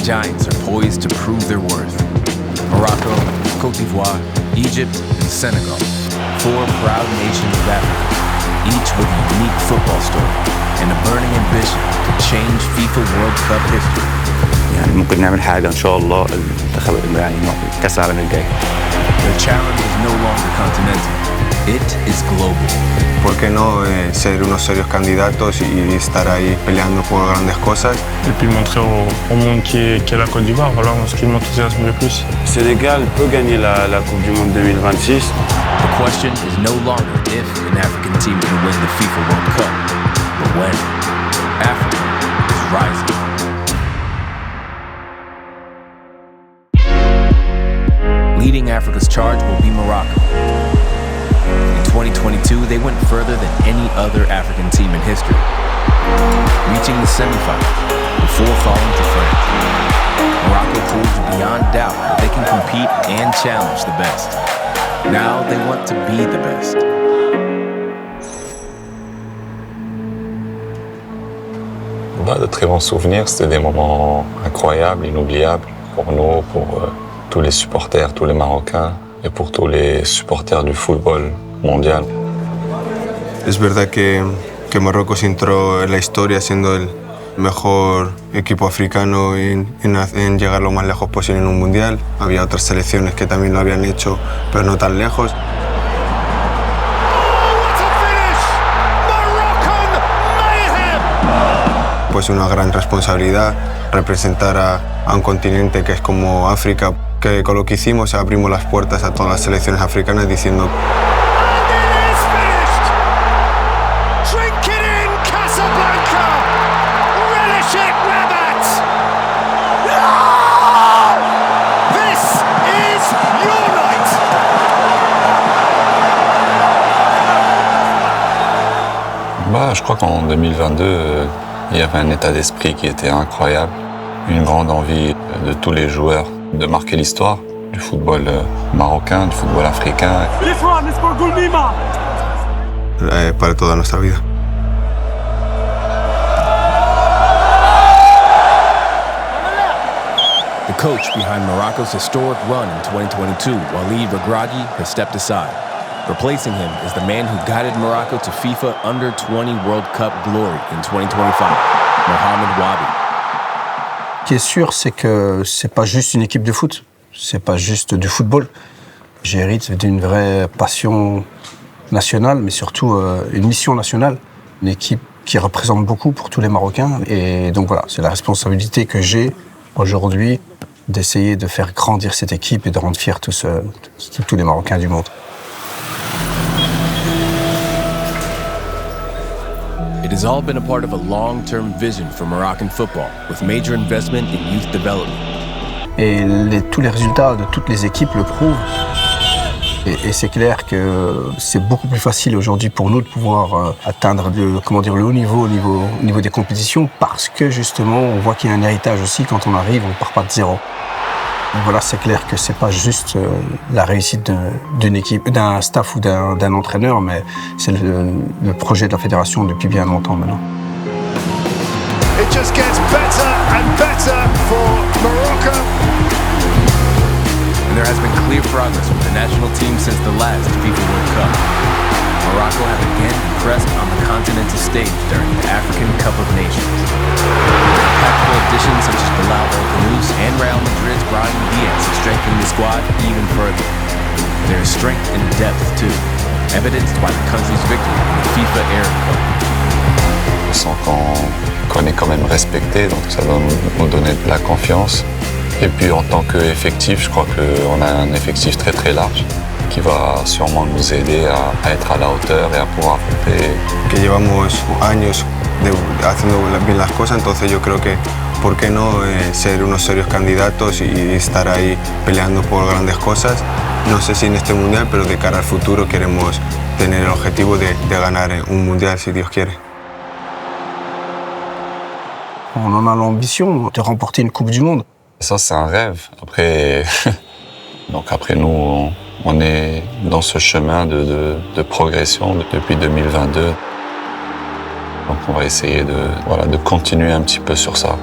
giants are poised to prove their worth. Morocco, Côte d'Ivoire, Egypt, and Senegal. 4 proud nations of Africa, each with a unique football story and a burning ambition to change FIFA World Cup history. يعني ممكن نعمل حاجة إن شاء الله المنتخب يعني كأس العالم الجاي. The challenge is no longer continental, it is global. ¿Por qué no ser unos serios candidatos y estar ahí peleando por grandes cosas? Et puis montrer au monde qui est la Côte d'Ivoire, voilà, ce qui m'enthousiasme le plus. Le Sénégal peut gagner la Coupe du Monde 2026. The question is no longer if an African team can win the FIFA World Cup, but when. Africa is rising. Leading Africa's charge will be Morocco. In 2022, they went further than any other African team in history, reaching the semifinal before falling to France. Morocco proved beyond doubt that they can compete and challenge the best. Now they want to be the best. De très bons souvenirs, c'était des moments incroyables, inoubliables pour nous, pour tous les supporters, tous les Marocains et pour tous les supporters du football mondial. Es verdad que Marruecos entró en la historia siendo el mejor equipo africano en llegar lo más lejos posible en un mundial. Había otras selecciones que también lo habían hecho, pero no tan lejos. Pues una gran responsabilidad representar a un continente que es como África, que con lo que hicimos abrimos las puertas a todas las selecciones africanas diciendo Je crois qu'en 2022, il y avait un état d'esprit qui était incroyable, une grande envie de tous les joueurs de marquer l'histoire du football marocain, du football africain. Para toda nuestra vida. The coach behind Morocco's historic run in 2022, Walid Regragui, has stepped aside. Replacing him is the man who guided Morocco to FIFA Under-20 World Cup glory in 2025, Mohamed Wabi. Ce qui est sûr, c'est que c'est pas juste une équipe de foot, c'est pas juste du football. J'hérite d'une vraie passion nationale, mais surtout une mission nationale, une équipe qui représente beaucoup pour tous les Marocains. Et donc voilà, c'est la responsabilité que j'ai aujourd'hui d'essayer de faire grandir cette équipe et de rendre fiers tous les Marocains du monde. It has all been a part of a long-term vision for Moroccan football, with major investment in youth development. Et tous les résultats de toutes les équipes le prouvent. Et c'est clair que c'est beaucoup plus facile aujourd'hui pour nous de pouvoir atteindre le haut niveau au niveau des compétitions, parce que justement on voit qu'il y a un héritage aussi. Quand on arrive, on ne part pas de zéro. Donc voilà, c'est clair que c'est pas juste la réussite d'une équipe, d'un staff ou d'un entraîneur, mais c'est le projet de la fédération depuis bien longtemps maintenant. It just gets better and better for Morocco. And there has been clear progress with the national team since the last FIFA World Cup. Morocco have again impressed on the continental stage during the African Cup of Nations. Impactful additions such as Bilal El-Khanous and Real Madrid's Brahim Diaz have strengthened the squad even further. There is strength in depth too, evidenced by the country's victory in the FIFA Arab Cup. On sent qu'on est quand même respecté, donc ça doit nous donner de la confiance. Et puis en tant qu'effectif, je crois qu'on a un effectif très très large qui va sûrement nous aider à être à la hauteur et à pouvoir affronter. Que llevamos años haciendo bien las cosas, entonces yo creo que ¿por qué no ser unos serios candidatos y estar ahí peleando por grandes cosas? No sé si en este mundial, pero de cara al futuro queremos tener el objetivo de ganar un mundial si Dios quiere. On en a l'ambition de remporter une Coupe du Monde. Ça, c'est un rêve. Après nous, on est dans ce chemin de progression depuis 2022. Donc on va essayer de continuer un petit peu sur ça.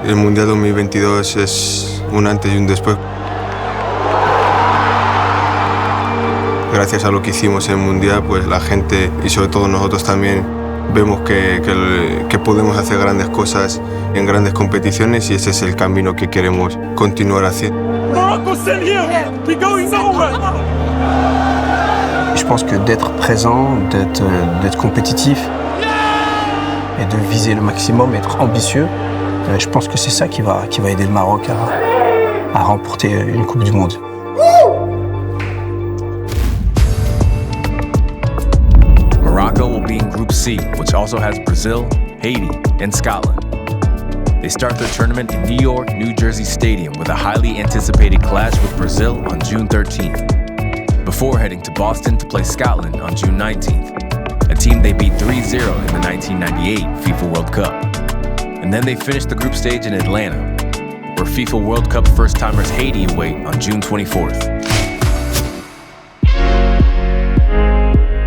El Mundial 2022 es un antes y un después. Gracias a lo que hicimos en el Mundial, pues la gente y sobre todo nosotros también vemos que podemos hacer grandes cosas en grandes competiciones y ese es el camino que queremos continuar haciendo. Je pense que d'être présent, d'être compétitif et de viser le maximum, être ambitieux, je pense que c'est ça qui va aider le Maroc à remporter une Coupe du Monde. Morocco will be in Group C, which also has Brazil, Haiti, and Scotland. They start their tournament in New York, New Jersey Stadium with a highly anticipated clash with Brazil on June 13th, before heading to Boston to play Scotland on June 19th, a team they beat 3-0 in the 1998 FIFA World Cup. And then they finished the group stage in Atlanta, where FIFA World Cup first-timers Haiti await on June 24th.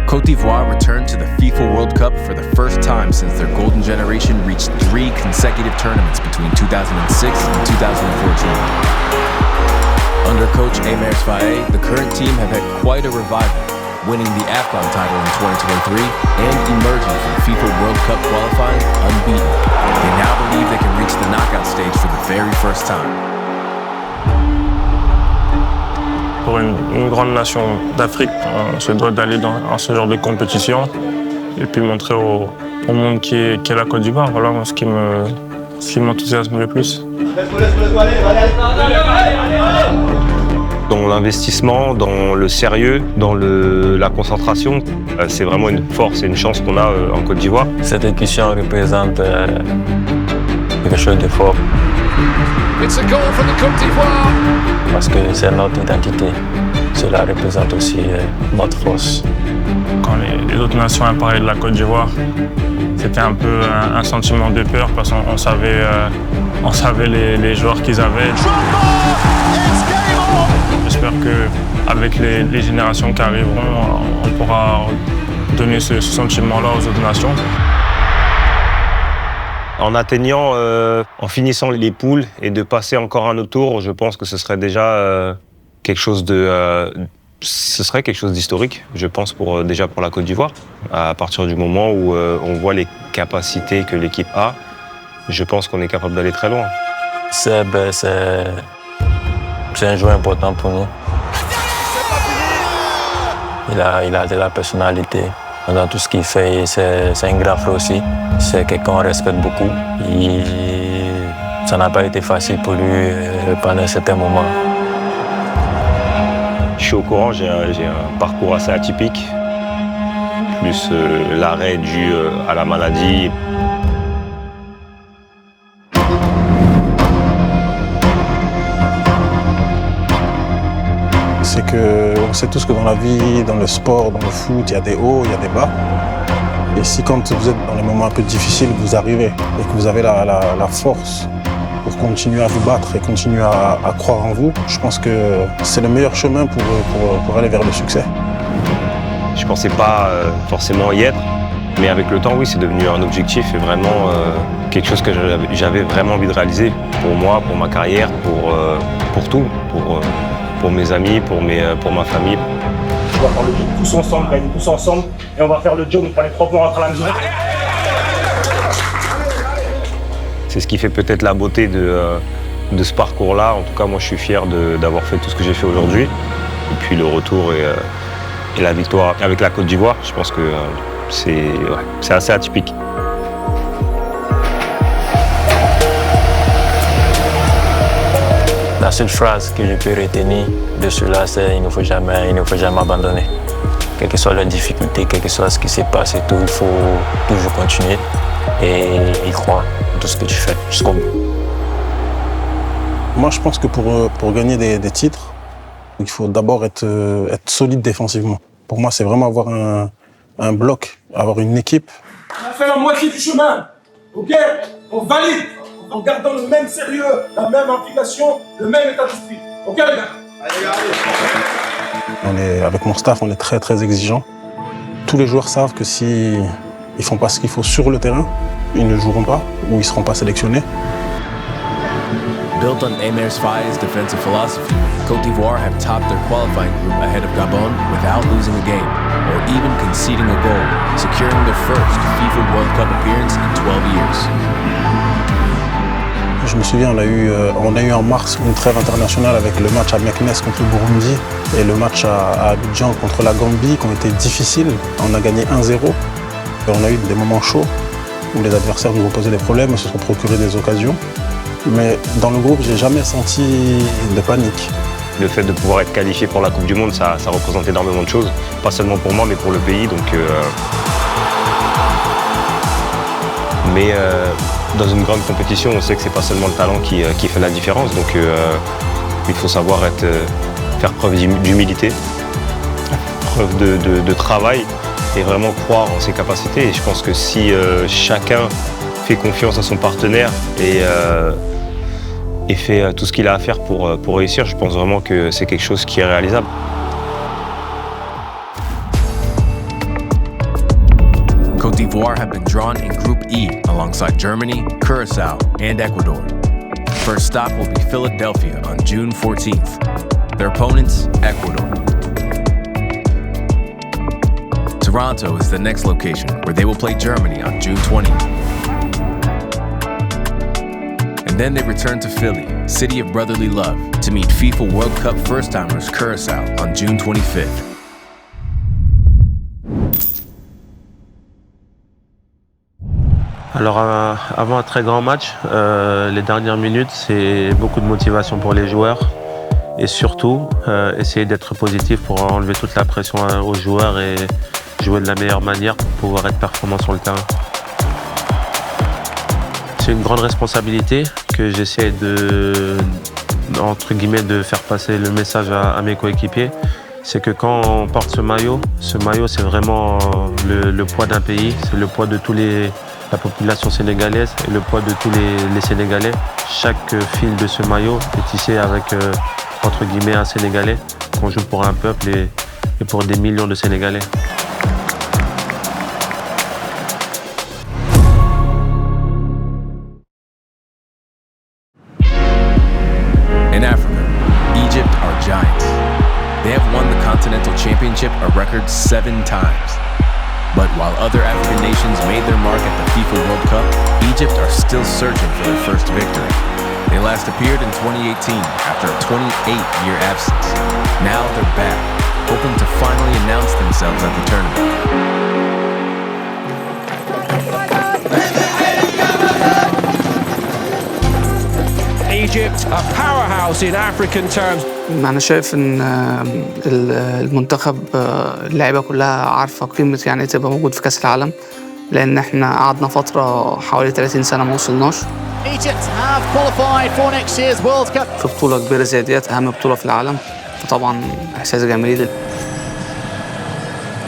Côte d'Ivoire returned to the FIFA World Cup for the first time since their golden generation reached 3 consecutive tournaments between 2006 and 2014. Under coach Amer Faye, the current team have had quite a revival, winning the AFCON title in 2023 and emerging from FIFA World Cup qualifying unbeaten. They now believe they can reach the knockout stage for the very first time. Pour une grande nation d'Afrique, on se doit d'aller dans ce genre de compétition et puis montrer au monde qui est la Côte d'Ivoire. Voilà ce qui m'enthousiasme le plus. Dans l'investissement, dans le sérieux, dans la concentration, c'est vraiment une force et une chance qu'on a en Côte d'Ivoire. Cette édition représente quelque chose de fort. It's a goal for the Côte d'Ivoire. Parce que c'est notre identité. Cela représente aussi notre force. Quand les autres nations ont parlé de la Côte d'Ivoire, c'était un peu un sentiment de peur parce qu'on savait les joueurs qu'ils avaient. J'espère qu'avec les générations qui arriveront, on pourra donner ce sentiment-là aux autres nations. En atteignant, en finissant les poules et de passer encore un autre tour, je pense que ce serait déjà quelque chose d'historique, je pense, déjà pour la Côte d'Ivoire. À partir du moment où on voit les capacités que l'équipe a, je pense qu'on est capable d'aller très loin. Seb, c'est un joueur important pour nous. Il a de la personnalité. Dans tout ce qu'il fait, c'est un grand frère aussi. C'est quelqu'un qu'on respecte beaucoup. Ça n'a pas été facile pour lui pendant certains moments. Je suis au courant, j'ai un parcours assez atypique, plus l'arrêt dû à la maladie. C'est qu'on sait tous que dans la vie, dans le sport, dans le foot, il y a des hauts, il y a des bas. Et si quand vous êtes dans les moments un peu difficiles, vous arrivez et que vous avez la force pour continuer à vous battre et continuer à croire en vous, je pense que c'est le meilleur chemin pour aller vers le succès. Je ne pensais pas forcément y être, mais avec le temps, oui, c'est devenu un objectif et vraiment quelque chose que j'avais vraiment envie de réaliser pour moi, pour ma carrière, pour tout, pour mes amis, pour ma famille. On va faire le job tous ensemble, gagner tous ensemble, et on va faire le job, on prend les 3 points, on rentre à la maison. C'est ce qui fait peut-être la beauté de ce parcours-là. En tout cas, moi, je suis fier d'avoir fait tout ce que j'ai fait aujourd'hui. Et puis le retour et la victoire avec la Côte d'Ivoire, je pense que c'est assez atypique. La seule phrase que je peux retenir de cela, c'est il ne faut jamais abandonner. Quelles que soient les difficultés, quel que soit ce qui s'est passé, il faut toujours continuer et y croire dans tout ce que tu fais jusqu'au bout. Moi, je pense que pour gagner des titres, il faut d'abord être solide défensivement. Pour moi, c'est vraiment avoir un bloc, avoir une équipe. On a fait la moitié du chemin, ok? On valide, en gardant le même sérieux, la même implication, le même état d'esprit. Ok les gars? Allez, avec mon staff, on est très très exigeants. Tous les joueurs savent que si ils font pas ce qu'il faut sur le terrain, ils ne joueront pas ou ils ne seront pas sélectionnés. Built on Aimers Faye's defensive philosophy, Côte d'Ivoire have topped their qualifying group ahead of Gabon without losing a game or even conceding a goal, securing their first FIFA World Cup appearance in 12 years. Je me souviens, on a eu en mars une trêve internationale avec le match à Meknes contre le Burundi et le match à Abidjan contre la Gambie qui ont été difficiles. On a gagné 1-0 et on a eu des moments chauds où les adversaires nous ont posé des problèmes et se sont procurés des occasions. Mais dans le groupe, j'ai jamais senti de panique. Le fait de pouvoir être qualifié pour la Coupe du Monde, ça représente énormément de choses, pas seulement pour moi mais pour le pays. Mais dans une grande compétition, on sait que c'est pas seulement le talent qui fait la différence. Donc il faut savoir faire preuve d'humilité, preuve de travail et vraiment croire en ses capacités. Et je pense que si chacun fait confiance à son partenaire et fait tout ce qu'il a à faire pour réussir, je pense vraiment que c'est quelque chose qui est réalisable. Côte d'Ivoire have been drawn in Group E alongside Germany, Curaçao, and Ecuador. First stop will be Philadelphia on June 14th. Their opponents, Ecuador. Toronto is the next location, where they will play Germany on June 20th. And then they return to Philly, city of brotherly love, to meet FIFA World Cup first-timers Curaçao on June 25th. Alors avant un très grand match, les dernières minutes, c'est beaucoup de motivation pour les joueurs et surtout essayer d'être positif pour enlever toute la pression aux joueurs et jouer de la meilleure manière pour pouvoir être performant sur le terrain. C'est une grande responsabilité que j'essaie entre guillemets, de faire passer le message à mes coéquipiers. C'est que quand on porte ce maillot c'est vraiment le poids d'un pays, c'est le poids de la population sénégalaise et le poids de tous les Sénégalais. Chaque fil de ce maillot est tissé avec, entre guillemets, un Sénégalais, qu'on joue pour un peuple et pour des millions de Sénégalais. In Africa, Egypt are giants. They have won the Continental Championship a record 7 times. But while other African nations made their mark at the FIFA World Cup, Egypt are still searching for their first victory. They last appeared in 2018 after a 28-year absence. Now they're back, hoping to finally announce themselves at the tournament. Egypt, a powerhouse in African terms. أنا شايف إن المنتخب اللعيبة كلها عارفة قيمة يعني تبقى موجود في كأس العالم لأن إحنا قعدنا فترة حوالي 30 سنة ما وصلناش. Egypt have qualified for next year's World Cup. في بطولة كبيرة زي ديت أهم بطولة في العالم فطبعا إحساس جميل.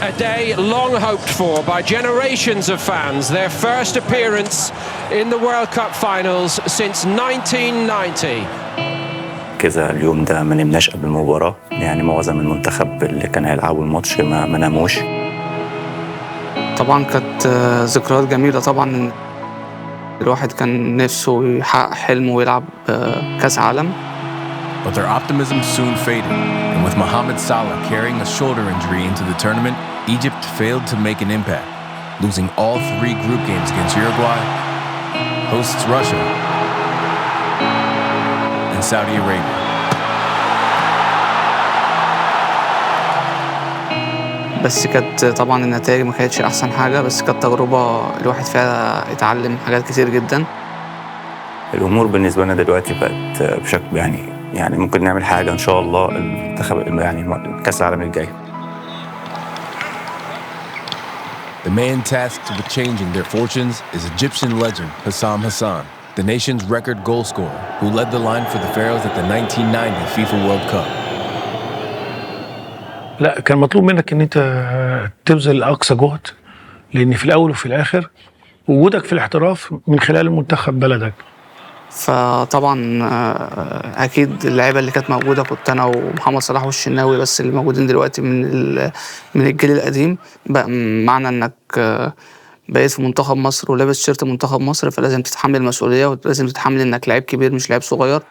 A day long hoped for by generations of fans, their first appearance in the World Cup finals since 1990. كذا اليوم ده ما نمناش قبل المباراة، يعني معظم المنتخب اللي كان هيلعبوا الماتش ما ناموش. طبعا كانت ذكريات جميلة طبعا الواحد كان نفسه يحقق حلمه ويلعب كأس عالم. But their optimism soon faded, and with Mohamed Salah carrying a shoulder injury into the tournament, Egypt failed to make an impact, losing all 3 group games against Uruguay, hosts Russia, and Saudi Arabia. بس كانت طبعا النتائج ما كانتش أحسن حاجة بس كانت تجربة الواحد فيها اتعلم حاجات كتير جدا. الأمور بالنسبة لنا دلوقتي بقت بشكل يعني ممكن نعمل حاجة إن شاء الله المنتخب يعني كأس العالم الجاي. The man tasked with changing their fortunes is Egyptian legend Hussam Hassan, the nation's record goal scorer who led the line for the Pharaohs at the 1990 FIFA World Cup. لا كان مطلوب منك ان انت تبذل اقصى جهد لان في الاول وفي الاخر وجودك في الاحتراف من خلال المنتخب بلدك. فطبعا اكيد اللعيبه اللي كانت موجوده كنت انا ومحمد صلاح والشناوي بس اللي موجودين دلوقتي من الجيل القديم. بقى معنى انك بقيت في منتخب مصر ولابس شيرت منتخب مصر فلازم تتحمل المسؤوليه ولازم تتحمل انك لعيب كبير مش لعيب صغير.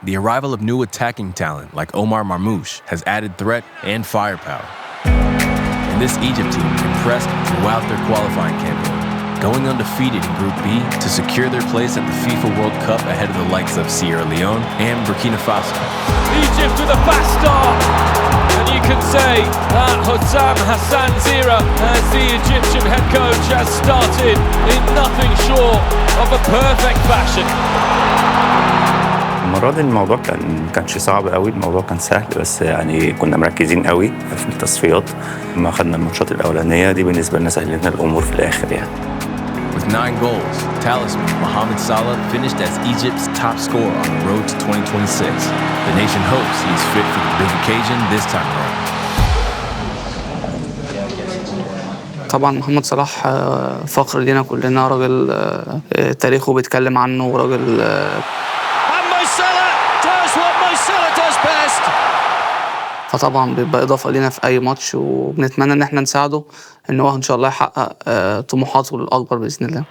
the arrival of new attacking talent like Omar Marmoush has added threat and firepower. And this Egypt team impressed throughout their qualifying campaign, going undefeated in Group B to secure their place at the FIFA World Cup ahead of the likes of Sierra Leone and Burkina Faso. Egypt with a fast start, and you can say that Hossam Hassan's era as the Egyptian head coach has started in nothing short of a perfect fashion. المرة دي الموضوع كانش صعب قوي، الموضوع كان سهل، بس يعني كنا مركزين قوي في التصفيات. لما خدنا الماتشات الأولانية دي بالنسبة لنا سهلنا الأمور في الآخر يعني. With 9 goals, talisman Mohamed Salah finished as Egypt's top scorer on the road to 2026. The nation hopes he is fit for the big occasion this time around. طبعا محمد صلاح فخر لينا كلنا، راجل تاريخه بيتكلم عنه، وراجل فطبعا بيبقى اضافه لينا في اي ماتش، وبنتمنى ان احنا نساعده ان هو ان شاء الله يحقق طموحاته الاكبر باذن الله.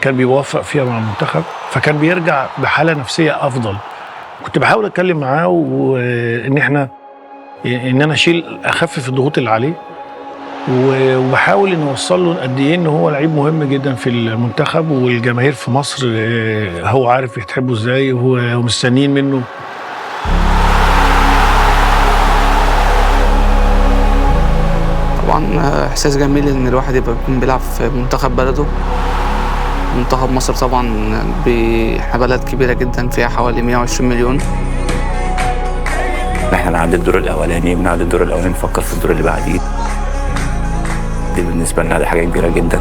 كان بيوفق فيها مع المنتخب، فكان بيرجع بحاله نفسيه افضل. كنت بحاول اتكلم معاه وان انا اخفف الضغوط اللي عليه، وبحاول ان اوصل له قد ايه ان هو لعيب مهم جدا في المنتخب، والجماهير في مصر هو عارف بتحبه ازاي ومستنيين منه. طبعا احساس جميل ان الواحد يبقى بيلعب في منتخب بلده. منتخب مصر طبعا احنا بلد كبيره جدا فيها حوالي 120 مليون. احنا نعدي الدور الاولاني، بنعدي الدور الاولاني نفكر في الدور اللي بعديه. دي بالنسبه لنا دي حاجه كبيره جدا.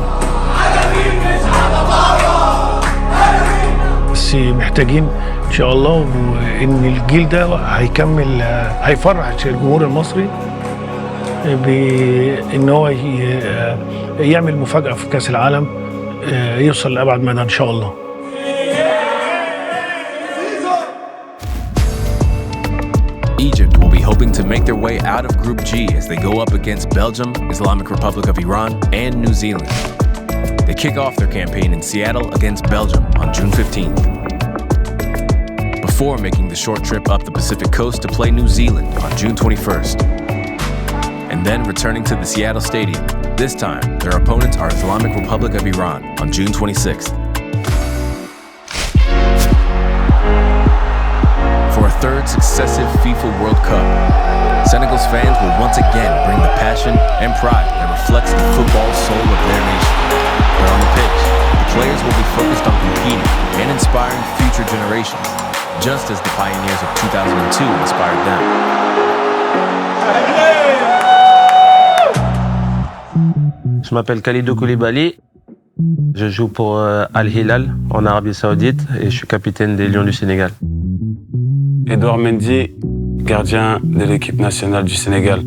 بس محتاجين ان شاء الله ان الجيل ده هيكمل، هيفرح الجمهور المصري بان هو يعمل مفاجاه في كاس العالم، يوصل لابعد مدى ان شاء الله. Egypt will be hoping to make their way out of Group G as they go up against Belgium, Islamic Republic of Iran, and New Zealand. They kick off their campaign in Seattle against Belgium on June 15th, before making the short trip up the Pacific coast to play New Zealand on June 21st. And then returning to the Seattle Stadium. This time, their opponents are Islamic Republic of Iran on June 26th. For a third successive FIFA World Cup, Senegal's fans will once again bring the passion and pride that reflects the football soul of their nation. But on the pitch, the players will be focused on competing and inspiring future generations, just as the pioneers of 2002 inspired them. Je m'appelle Khalidou Koulibaly, je joue pour Al Hilal en Arabie Saoudite et je suis capitaine des Lions du Sénégal. Edouard Mendy, gardien de l'équipe nationale du Sénégal.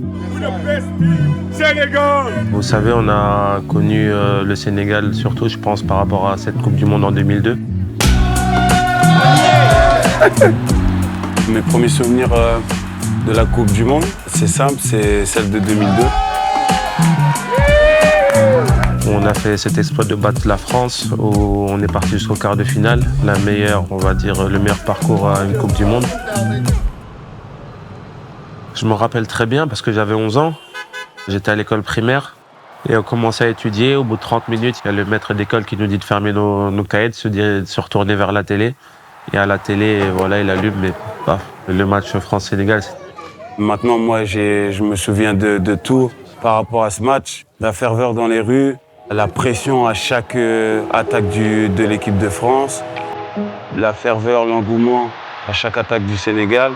Vous savez, on a connu le Sénégal surtout, je pense, par rapport à cette Coupe du Monde en 2002. Mes premiers souvenirs de la Coupe du Monde, c'est simple, c'est celle de 2002. On a fait cet exploit de battre la France, où on est parti jusqu'au quart de finale. La meilleure, on va dire, le meilleur parcours à une Coupe du Monde. Je me rappelle très bien parce que j'avais 11 ans. J'étais à l'école primaire et on commençait à étudier. Au bout de 30 minutes, il y a le maître d'école qui nous dit de fermer nos cahiers, de se retourner vers la télé. Et à la télé, voilà, il allume, mais paf, le match France-Sénégal. Maintenant, moi, je me souviens de tout par rapport à ce match. La ferveur dans les rues, la pression à chaque attaque de l'équipe de France, la ferveur, l'engouement à chaque attaque du Sénégal.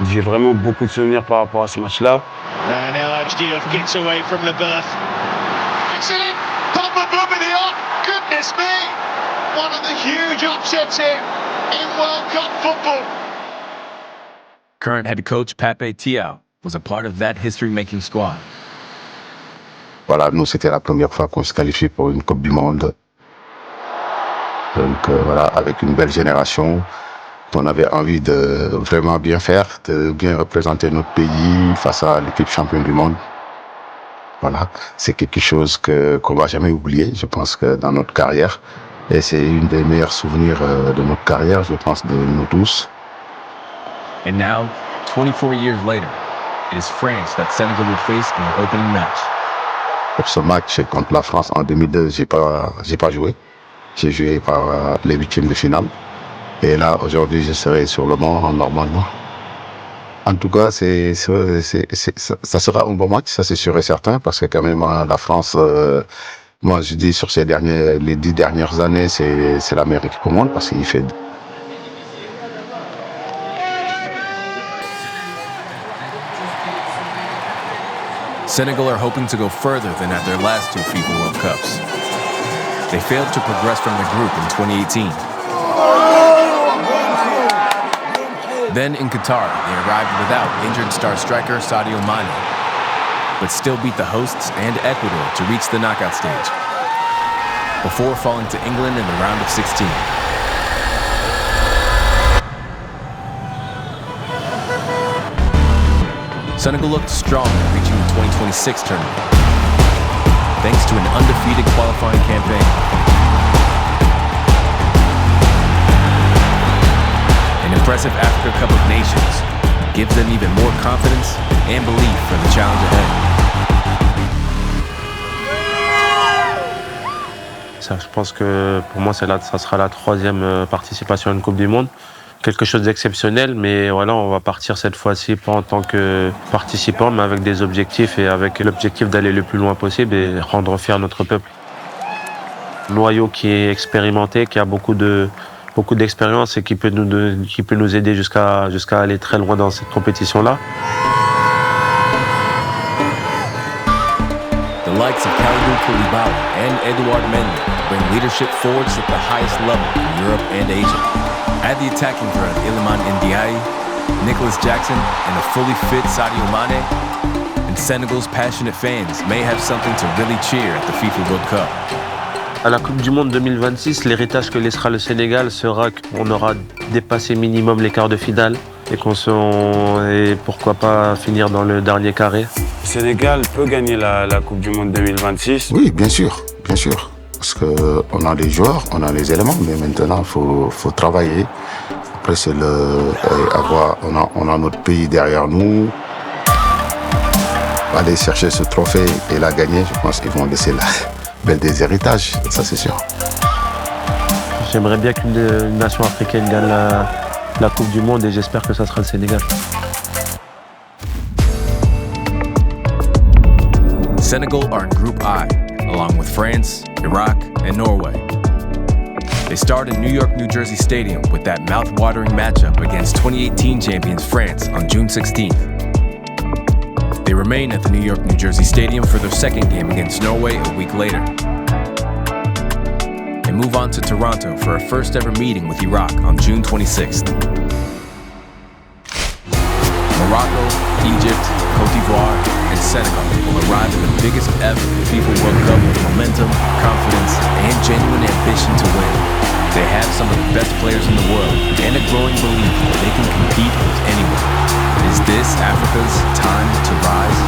J'ai vraiment beaucoup de souvenirs par rapport à ce match-là. And now Diouf gets away from Leboeuf. It's in! Pogba moving the arc! Goodness me! One of the huge upsets here in World Cup football. Current head coach Pape Thiaw was a part of that history-making squad. Voilà, nous, c'était la première fois qu'on se qualifiait pour une Coupe du Monde. Donc voilà, avec une belle génération, on avait envie de vraiment bien faire, de bien représenter notre pays face à l'équipe championne du monde. Voilà, c'est quelque chose qu'on ne va jamais oublier, je pense, que dans notre carrière. Et c'est une des meilleurs souvenirs de notre carrière, je pense, de nous tous. And now, 24 years later, it is France that Senegal will face in their opening match. Pour ce match contre la France en 2002, j'ai pas joué. J'ai joué par les huitièmes de finale. Et là, aujourd'hui, je serai sur le banc normalement. En tout cas, ça sera un bon match, ça c'est sûr et certain, parce que quand même la France, moi je dis sur les 10 dernières années, c'est la meilleure équipe au monde parce qu'il fait. Senegal are hoping to go further than at their last two FIFA World Cups. They failed to progress from the group in 2018. Then in Qatar, they arrived without injured star striker Sadio Mane, but still beat the hosts and Ecuador to reach the knockout stage, before falling to England in the round of 16. Senegal looked strong in reaching the 2026 tournament, thanks to an undefeated qualifying campaign. An impressive Africa Cup of Nations gives them even more confidence and belief for the challenge ahead. Ça, je pense que pour moi, ça sera la troisième participation à une Coupe du Monde. Quelque chose d'exceptionnel, mais voilà, on va partir cette fois-ci pas en tant que participant, mais avec des objectifs et avec l'objectif d'aller le plus loin possible et rendre fier notre peuple. Un noyau qui est expérimenté, qui a beaucoup d'expérience et qui peut nous aider jusqu'à aller très loin dans cette compétition-là. The likes of Kalidou Koulibaly and Edouard Mendy bring leadership forwards at the highest level in Europe and Asia. Add the attacking threat Iliman Ndiaye, Nicholas Jackson, and a fully fit Sadio Mane, and Senegal's passionate fans may have something to really cheer at the FIFA World Cup. À la Coupe du Monde 2026, l'héritage que laissera le Sénégal sera qu'on aura dépassé minimum les quarts de finale et pourquoi pas finir dans le dernier carré. Le Sénégal peut gagner la Coupe du Monde 2026. Oui, bien sûr, bien sûr. Parce qu'on a les joueurs, on a les éléments, mais maintenant il faut travailler. Après, on a notre pays derrière nous. Aller chercher ce trophée et la gagner, je pense qu'ils vont laisser des héritages, ça c'est sûr. J'aimerais bien qu'une nation africaine gagne la Coupe du Monde et j'espère que ça sera le Sénégal. Senegal are in Group I, along with France, Iraq, and Norway. They start in New York, New Jersey Stadium with that mouth-watering matchup against 2018 champions France on June 16th. They remain at the New York, New Jersey Stadium for their second game against Norway a week later. They move on to Toronto for a first-ever meeting with Iraq on June 26th. Morocco, Egypt, Côte d'Ivoire, and Senegal will arrive at the biggest ever FIFA World Cup with momentum, confidence, and genuine ambition to win. They have some of the best players in the world and a growing belief that they can compete with anyone. Is this Africa's time to rise?